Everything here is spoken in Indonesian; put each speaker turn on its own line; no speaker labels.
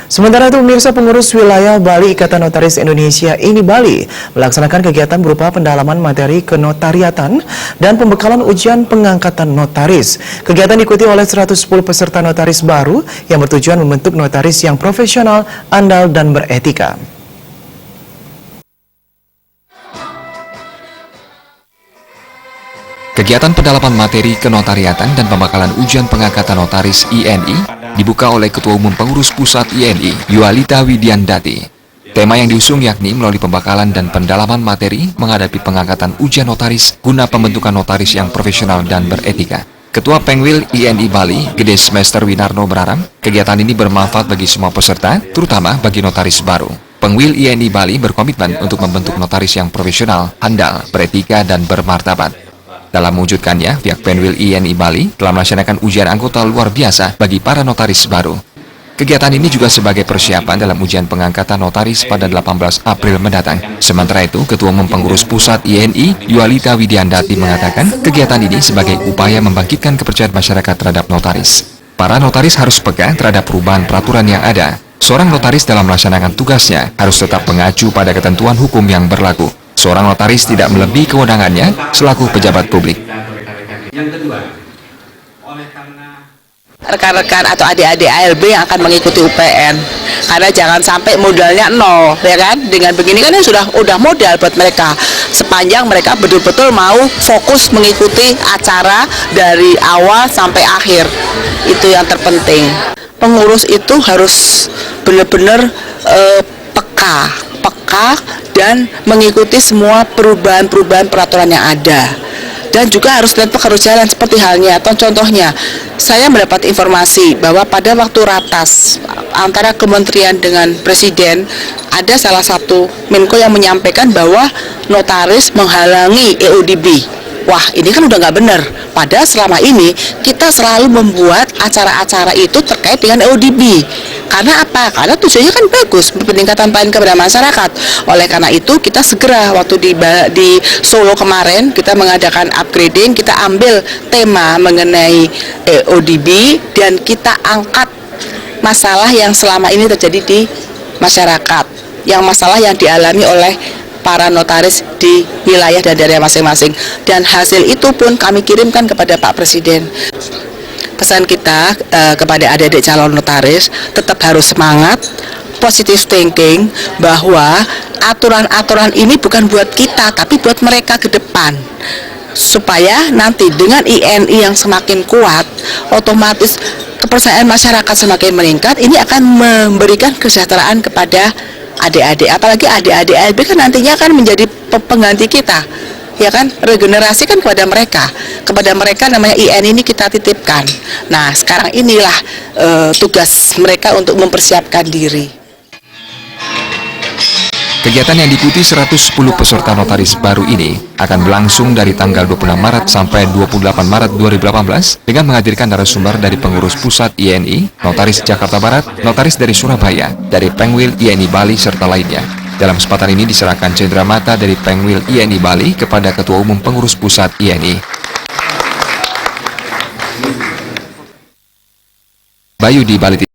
Sementara itu, pemirsa, pengurus wilayah Bali Ikatan Notaris Indonesia INI Bali melaksanakan kegiatan berupa pendalaman materi kenotariatan dan pembekalan ujian pengangkatan notaris. Kegiatan diikuti oleh 110 peserta notaris baru yang bertujuan membentuk notaris yang profesional, andal, dan beretika.
Kegiatan pendalaman materi kenotariatan dan pembekalan ujian pengangkatan notaris INI dibuka oleh Ketua Umum Pengurus Pusat INI, Yualita Widiandati. Tema yang diusung yakni melalui pembekalan dan pendalaman materi menghadapi pengangkatan ujian notaris guna pembentukan notaris yang profesional dan beretika. Ketua Pengwil INI Bali, Gede Semester Winarno berharap kegiatan ini bermanfaat bagi semua peserta, terutama bagi notaris baru. Pengwil INI Bali berkomitmen untuk membentuk notaris yang profesional, handal, beretika, dan bermartabat. Dalam mewujudkannya, pihak Pengwil INI Bali telah melaksanakan ujian anggota luar biasa bagi para notaris baru. Kegiatan ini juga sebagai persiapan dalam ujian pengangkatan notaris pada 18 April mendatang. Sementara itu, Ketua Umum Pengurus Pusat INI, Yualita Widiandati mengatakan kegiatan ini sebagai upaya membangkitkan kepercayaan masyarakat terhadap notaris. Para notaris harus peka terhadap perubahan peraturan yang ada. Seorang notaris dalam melaksanakan tugasnya harus tetap mengacu pada ketentuan hukum yang berlaku. Seorang notaris tidak melebihi kewenangannya selaku pejabat publik.
Yang kedua, oleh karena rekan-rekan atau adik-adik ALB yang akan mengikuti UPN, karena jangan sampai modalnya nol, ya kan? Dengan begini kan sudah modal buat mereka. Sepanjang mereka betul-betul mau fokus mengikuti acara dari awal sampai akhir, itu yang terpenting. Pengurus itu harus benar-benar peka dan mengikuti semua perubahan-perubahan peraturan yang ada, dan juga harus harus jalan seperti halnya contohnya saya mendapat informasi bahwa pada waktu ratas antara kementerian dengan presiden ada salah satu Menko yang menyampaikan bahwa notaris menghalangi EODB. Wah, ini kan udah nggak benar. Padahal selama ini kita selalu membuat acara-acara itu terkait dengan EODB. Karena apa? Karena tujuannya kan bagus, peningkatan pelayanan kepada masyarakat. Oleh karena itu kita segera waktu di Solo kemarin kita mengadakan upgrading, kita ambil tema mengenai EODB dan kita angkat masalah yang selama ini terjadi di masyarakat, yang masalah yang dialami oleh para notaris di wilayah dan daerah masing-masing, dan hasil itu pun kami kirimkan kepada Pak Presiden. Pesan kita kepada adik-adik calon notaris tetap harus semangat, positive thinking, bahwa aturan-aturan ini bukan buat kita tapi buat mereka ke depan, supaya nanti dengan INI yang semakin kuat, otomatis kepercayaan masyarakat semakin meningkat. Ini akan memberikan kesejahteraan kepada adik-adik, apalagi adik-adik ALB kan nantinya kan menjadi pengganti kita, ya kan, regenerasi kan kepada mereka namanya IN ini kita titipkan. Nah, sekarang inilah tugas mereka untuk mempersiapkan diri.
Kegiatan yang diikuti 110 peserta notaris baru ini akan berlangsung dari tanggal 26 Maret sampai 28 Maret 2018 dengan menghadirkan narasumber dari pengurus pusat INI, notaris Jakarta Barat, notaris dari Surabaya, dari Pengwil INI Bali, serta lainnya. Dalam kesempatan ini diserahkan cenderamata dari Pengwil INI Bali kepada Ketua Umum Pengurus Pusat INI. Bayu di Bali.